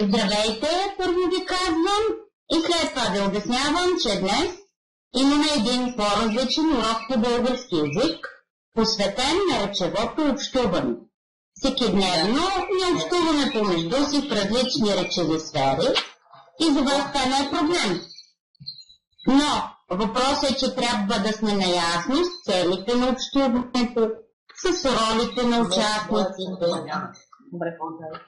Здравейте, първо ви казвам и след това ви обяснявам, че днес имаме един по-различен урок по български език, посветен на речевото общуване. Всекидневно ние общуваме помежду си в различни речеви сфери и за вас това не е проблем. Но въпросът е, че трябва да сме наясно с целите на общуването, с ролите на участниците,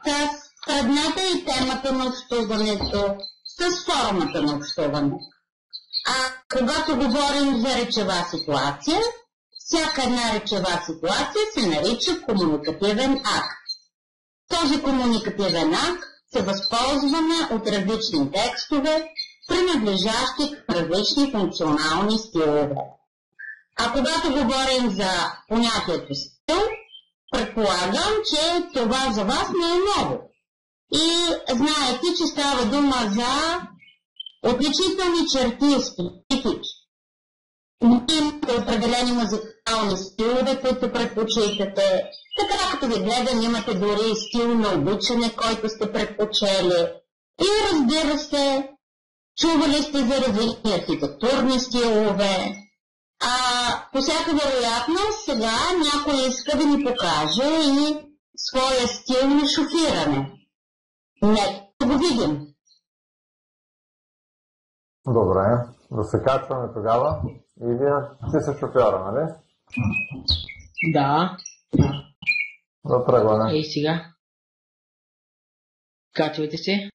с предмета и темата на общуването, с формата на общуване. А когато говорим за речева ситуация, всяка една речева ситуация се нарича комуникативен акт. Този комуникативен акт се възползваме от различни текстове, принадлежащи към различни функционални стилове. А когато говорим за понятието стил, предполагам, че това за вас не е ново. И знаете, че става дума за отличителни черти и специфики. Имате определени музикални стилове, които предпочитате. Така като ви гледам, имате дори стил на обичане, който сте предпочели. И разбира се, чували сте за различни архитектурни стилове. По всяка вероятност, сега някой иска да ни покаже и своя стил на шофиране. Нека да го видим. Добре, да се качваме тогава. И вие си се шофьора, нали? Да. Да тръгваме. Ей сега. Качвайте се.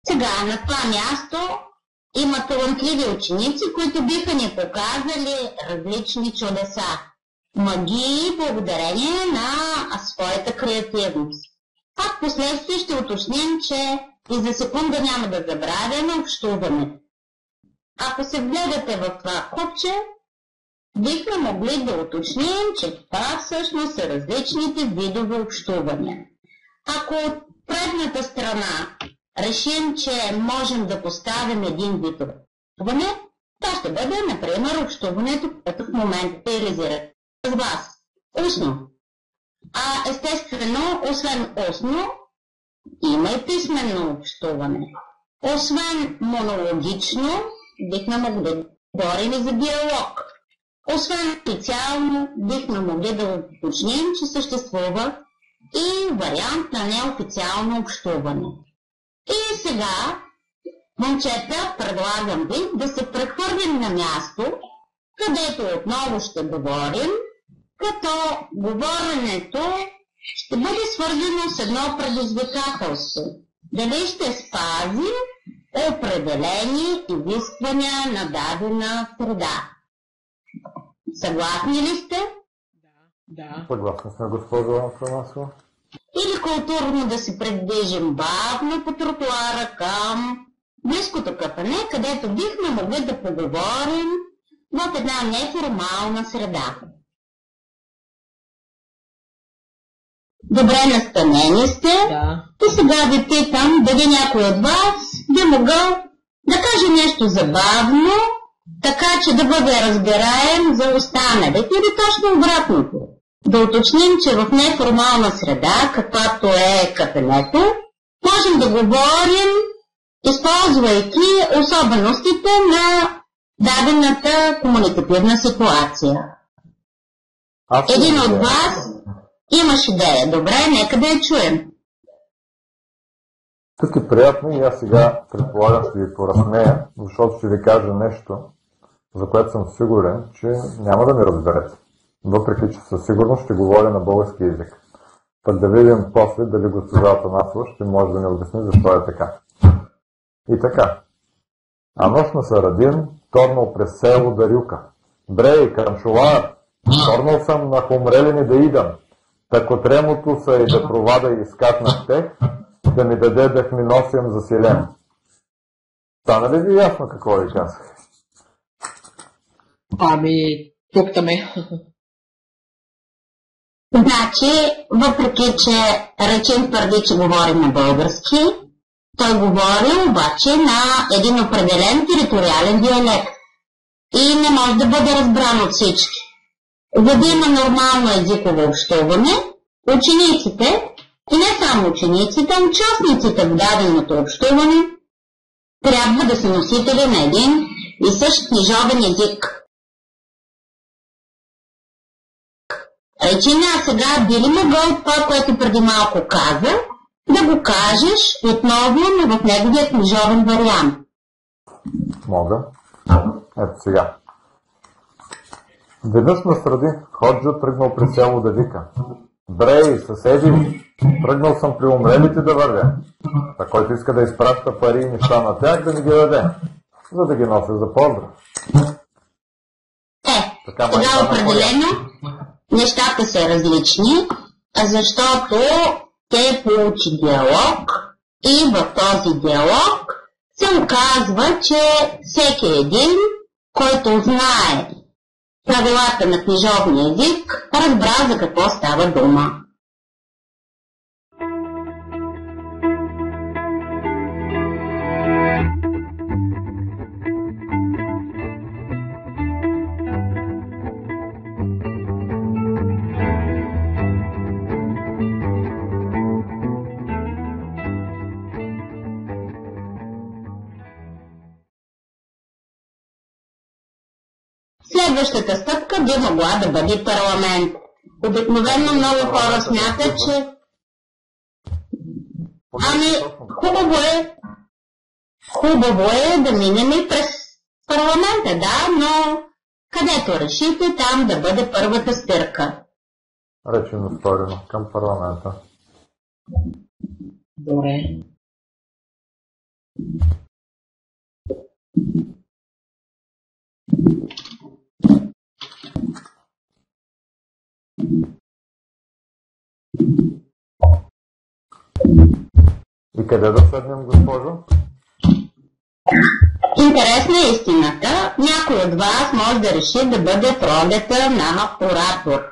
Сега на това място има талантливи ученици, които биха ни показали различни чудеса. Магии благодарение на своята креативност. А в последствие ще уточним, че и за секунда няма да забравяме общуването. Ако се вгледате в това купче, бихме могли да уточним, че това всъщност са различните видове общувания. Ако от предната страна решим, че можем да поставим един вид общуване, това ще бъде, например, общуването, което в момента реализирате с вас. Устно. Естествено, освен устно, има и писменно общуване. Освен монологично, бихме могли да говорим и за диалог. Освен официално, бихме могли да уточним, че съществува и вариант на неофициално общуване. И сега, момчета, предлагам ви да се прехвърлим на място, където отново ще говорим, като говоренето ще бъде свързано с едно предизвикателство. Дали ще спазим определени изисквания на дадена среда. Съгласни ли сте? Да. Съгласни сме, госпожо Афанасова. Или културно да се придвижим бавно по тротуара към близкото кафене, където бихме могли да поговорим в една неформална среда. Добре настанени сте. Да. И сега ви питам дали някой от вас би могъл да каже нещо забавно, така че да бъде разбираем за останалите, или точно обратното. Да уточним, че в неформална среда, каквато е кафенето, можем да говорим, използвайки особеностите на дадената комуникативна ситуация. Един от вас имаш идея. Добре, нека да я чуем. Тук е приятно и аз сега предполагам ще ви поразсмея, защото ще ви кажа нещо, за което съм сигурен, че няма да ми разберете. Въпреки, че със сигурност ще говоря на български език. Пък да видим после дали госпожа Атанасова ще може да ни обясни защо е така. И така. А нощ са Радин, торнал през село Дарюка. Брей, Крамшула, торнал съм на Хумрелини да идам. Тако тремото са и да провада и скакнах тех, да ми даде да ми носим за селен. Стана ли ви ясно какво ви казах? Тук ме. Значи, въпреки че Речен твърди, че говори на български, той говори обаче на един определен териториален диалект и не може да бъде разбран от всички. За да има нормално езиково общуване, учениците, и не само учениците, а участниците в даденото общуване, трябва да са носители на един и същ книжовен език. Реченя, сега би ли могъл това, което преди малко каза, да го кажеш отново, но в неговия книжовен вариант? Мога. Ето сега. Веднъж насради, Ходжа тръгнал при село да вика: "Брей, съседи, тръгнал съм при умрелите да вървя, а който иска да изпраща пари и неща на тях, да ми ги даде, за да ги нося за поздрав." Сега определено нещата са различни, защото те получи диалог и в този диалог се оказва, че всеки един, който знае правилата на книжовния език, разбра за какво става дума. Следващата стъпка би могла да бъде парламент. Обикновено много хора смятат, че хубаво е да минем и през парламента, да, но където решите, там да бъде първата спирка. Речено сторено към парламента. Добре. И къде да седнем, госпожо? Интересна е истината. Някой от вас може да реши да бъде в ролята на оратор.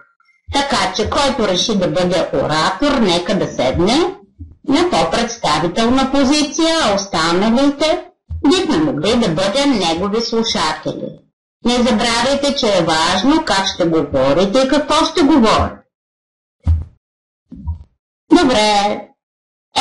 Така че, който реши да бъде оратор, нека да седне на по-представителна позиция, а останалите бихме могли да бъдем негови слушатели. Не забравяйте, че е важно как ще говорите и какво ще говорите. Добре.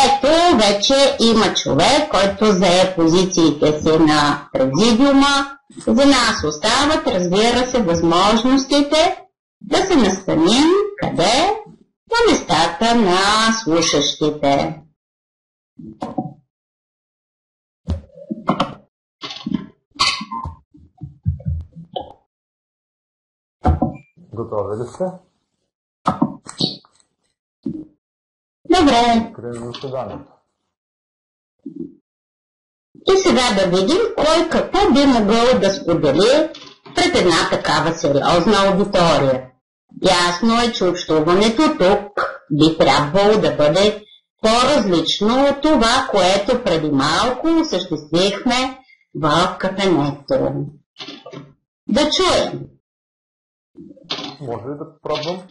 Ето, вече има човек, който зае позициите си на президиума. За нас остават, разбира се, възможностите да се настаним къде? На местата на слушащите. Готови ли сте? Добре. Открием заседанието. И сега да видим кой какво би могъл да сподели пред една такава сериозна аудитория. Ясно е, че общуването тук би трябвало да бъде по-различно от това, което преди малко осъществихме в кафенето. Да чуем. Може ли да пробвам?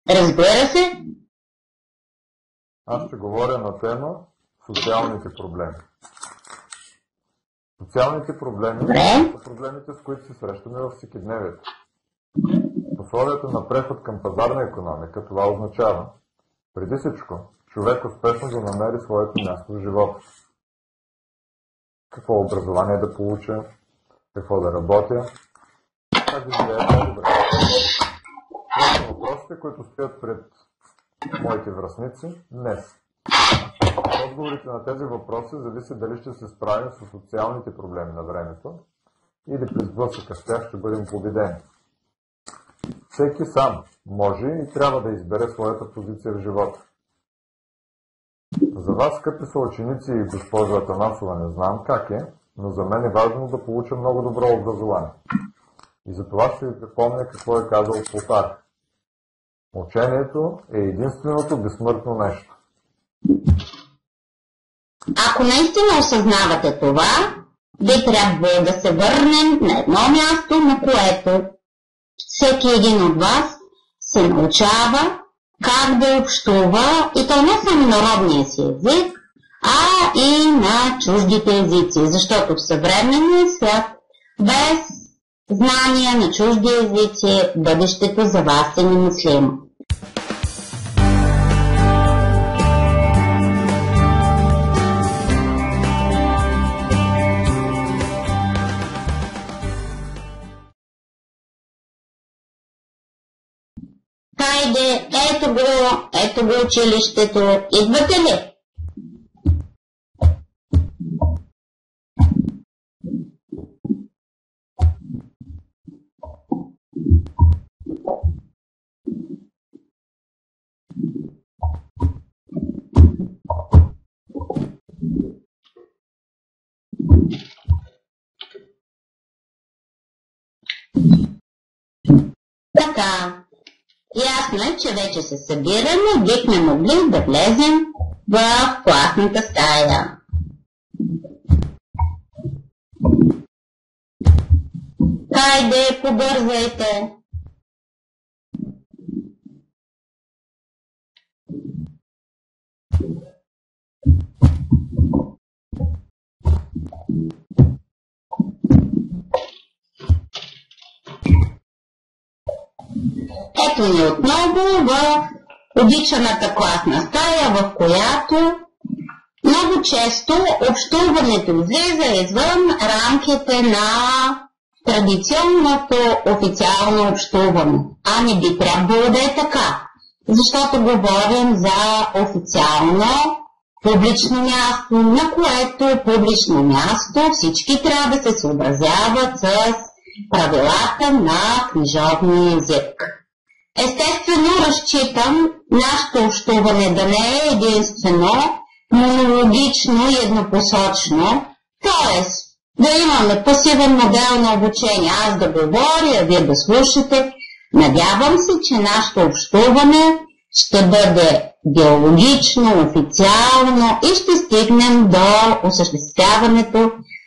Разбира се. Аз ще говоря на тема социалните проблеми. Социалните проблеми са проблемите, с които се срещаме във всекидневието. В условията на преход към пазарна икономика това означава, преди всичко, човек успешно да намери своето място в живота. Какво образование да получа, какво да работя, как да живея по-добре. Това са въпросите, които стоят пред моите връстници днес. Отговорите на тези въпроси зависи дали ще се справим с социалните проблеми на времето или през блъсъка с тях ще бъдем победени. Всеки сам може и трябва да избере своята позиция в живота. За вас, скъпи съученици и госпожо Атанасова, не знам как е, но за мен е важно да получа много добро образование. И за това ще ви припомня какво е казал Плутарх. Учението е единственото безсмъртно нещо. Ако наистина осъзнавате това, би трябвало да се върнем на едно място, на което всеки един от вас се научава как да общува, и то не само на родния си език, а и на чуждите езици, защото в съвременния свят без знания на чужди езици бъдещето за вас е немислимо. Хайде, ето го училището. Идвате ли? Така. Ясно е, че вече се събираме, бихме могли да влезем в класната стая. Хайде, побързайте! Ето ни отново в обичаната класна стая, в която много често общуването излиза извън рамките на традиционното официално общуване. А не би трябвало да е така, защото говорим за официално публично място, на което публично място всички трябва да се съобразяват с правилата на книжовния език. Естествено, разчитам нашето общуване да не е единствено монологично и еднопосочно, т.е. да имаме пасивен модел на обучение, аз да говоря, а вие да слушате. Надявам се, че нашето общуване ще бъде диалогично, официално и ще стигнем до осъществяването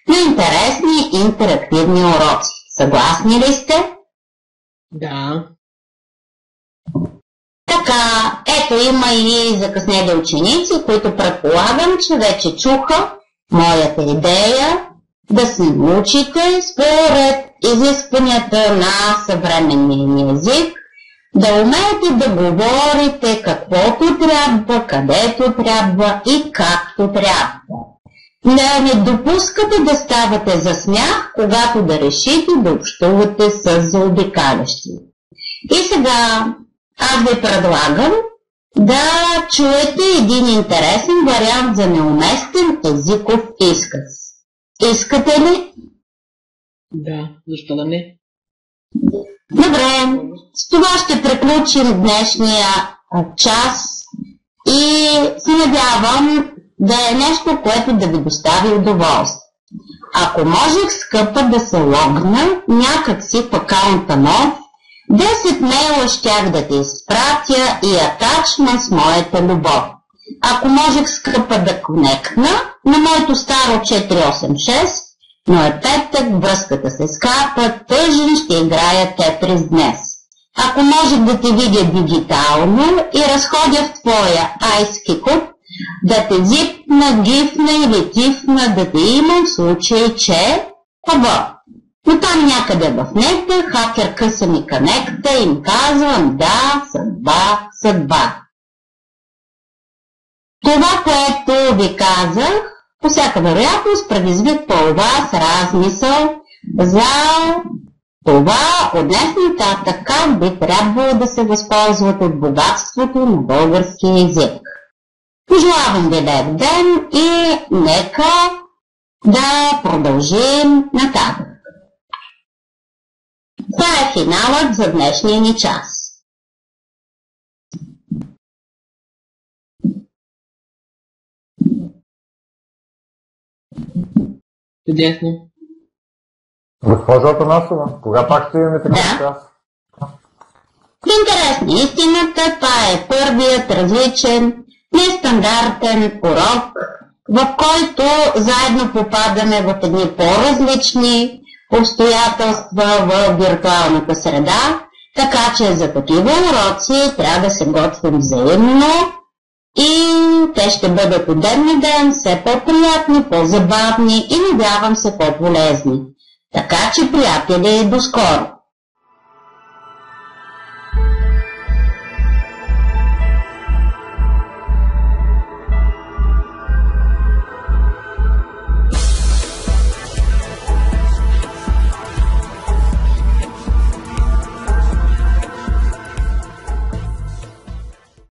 на интересни интерактивни уроци. Съгласни ли сте? Да. Така, ето има и закъснели ученици, които предполагам, че вече чуха моята идея да се научите според изискванията на съвременния ни език, да умеете да говорите каквото трябва, където трябва и както трябва. Да не допускате да ставате за смях, когато да решите да общувате с заобикалящи. И сега аз ви предлагам да чуете един интересен вариант за неуместен езиков изказ. Искате ли? Да, защо да не? Добре, с това ще приключим днешния час и се надявам да е нещо, което да ви достави удоволствие. Ако можех, скъпа, да се логна някакси в акаунта нов, 10 мейла щях да ти изпратя и атачна с моята любов. Ако можех, скъпа, да конектна на моето старо 486, но е петък, връзката се скапа, тъжен ще играя Тетрис днес. Ако можех да те видя дигитално и разходя в твоя айски куп, да те зипна, гифна или тифна, да те имам в случай, че... Но там някъде в нета хакер къса ми конекта и им казвам да, съдба. Това, което ви казах, по всяка вероятност предизвиква у вас размисъл за това от днес нататък как би трябвало да се възползвате от богатството на българския език. Пожелавам ви лек ден и нека да продължим нататък. Това е финалът за днешния ни час. Чудесно. Госпожо Атанасова, кога пак ще имаме такъв час? Интересна истината, това е първият различен, нестандартен урок в който заедно попадаме в едни по-различни обстоятелства в виртуалната среда, така че за такива уроци трябва да се готвим взаимно и те ще бъдат от ден на ден все по-приятни, по-забавни и надявам се по-полезни. Така че, приятели, до скоро!